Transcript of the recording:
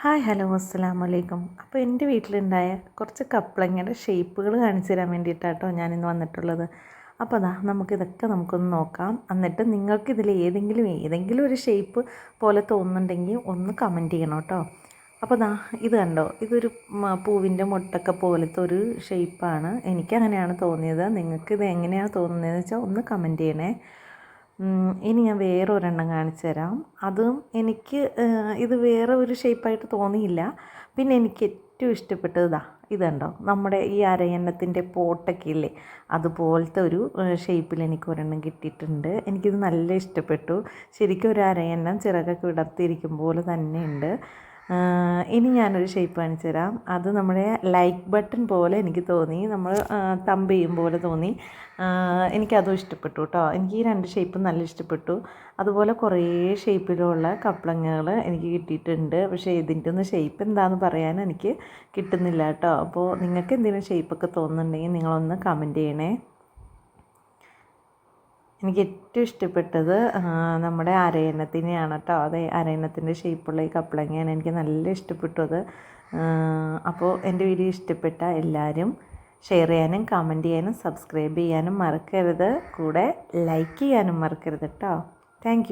Hi hello അസ്സലാമു അലൈക്കും. അപ്പോൾ എൻ്റെ വീട്ടിലുണ്ടായ കുറച്ച് കപ്ലങ്ങയുടെ ഷേപ്പുകൾ കാണിച്ചു തരാൻ വേണ്ടിയിട്ടാട്ടോ ഞാനിന്ന് വന്നിട്ടുള്ളത്. അപ്പോൾ അതാ നമുക്കൊന്ന് നോക്കാം. എന്നിട്ട് നിങ്ങൾക്കിതിൽ ഏതെങ്കിലും ഒരു ഷേപ്പ് പോലെ തോന്നുന്നുണ്ടെങ്കിൽ ഒന്ന് കമൻറ്റ് ചെയ്യണം കേട്ടോ. അപ്പോൾ ദാ ഇത് കണ്ടോ, ഇതൊരു പൂവിൻ്റെ മുട്ടൊക്കെ പോലത്തെ ഒരു ഷേപ്പാണ്. എനിക്കങ്ങനെയാണ് തോന്നിയത്. നിങ്ങൾക്കിത് എങ്ങനെയാണ് തോന്നുന്നതെന്ന് വെച്ചാൽ ഒന്ന് കമൻറ്റ് ചെയ്യണേ. ഇനി ഞാൻ വേറെ ഒരെണ്ണം കാണിച്ചു തരാം. അതും എനിക്ക് ഇത് വേറെ ഒരു ഷേപ്പായിട്ട് തോന്നിയില്ല. പിന്നെ എനിക്ക് ഏറ്റവും ഇഷ്ടപ്പെട്ടത് ഇത് കണ്ടോ, നമ്മുടെ ഈ അരയന്നത്തിൻ്റെ പോട്ടൊക്കെ ഇല്ലേ, അതുപോലത്തെ ഒരു ഷേപ്പിൽ എനിക്ക് ഒരെണ്ണം കിട്ടിയിട്ടുണ്ട്. എനിക്കിത് നല്ല ഇഷ്ടപ്പെട്ടു. ശരിക്കും ഒരു അരയന്നം ചിറകൊക്കെ വിടർത്തിയിരിക്കും പോലെ തന്നെയുണ്ട്. ഇനി ഞാനൊരു ഷേപ്പ് കാണിച്ചു തരാം. അത് നമ്മുടെ ലൈക്ക് ബട്ടൺ പോലെ എനിക്ക് തോന്നി, നമ്മൾ തമ്പ് ചെയ്യും പോലെ തോന്നി. എനിക്കതും ഇഷ്ടപ്പെട്ടു കേട്ടോ. എനിക്ക് ഈ രണ്ട് ഷേപ്പും നല്ല ഇഷ്ടപ്പെട്ടു. അതുപോലെ കുറേ ഷേപ്പിലുള്ള കപ്ലങ്ങകൾ എനിക്ക് കിട്ടിയിട്ടുണ്ട്. പക്ഷേ ഇതിൻ്റെ ഒന്നും ഷേപ്പ് എന്താണെന്ന് പറയാൻ എനിക്ക് കിട്ടുന്നില്ല കേട്ടോ. അപ്പോൾ നിങ്ങൾക്ക് എന്തെങ്കിലും ഷേപ്പൊക്കെ തോന്നുന്നുണ്ടെങ്കിൽ നിങ്ങളൊന്ന് കമൻറ്റ് ചെയ്യണേ. എനിക്ക് ഏറ്റവും ഇഷ്ടപ്പെട്ടത് നമ്മുടെ അരയന്നത്തിനെയാണ് കേട്ടോ. അതെ, അരയന്നത്തിൻ്റെ ഷേപ്പുള്ള ഈ കപ്ലങ്ങയാണ് എനിക്ക് നല്ല ഇഷ്ടപ്പെട്ടു അത്. അപ്പോൾ എൻ്റെ വീഡിയോ ഇഷ്ടപ്പെട്ട എല്ലാവരും ഷെയർ ചെയ്യാനും കമൻറ്റ് ചെയ്യാനും സബ്സ്ക്രൈബ് ചെയ്യാനും മറക്കരുത്. കൂടെ ലൈക്ക് ചെയ്യാനും മറക്കരുത് കേട്ടോ. താങ്ക്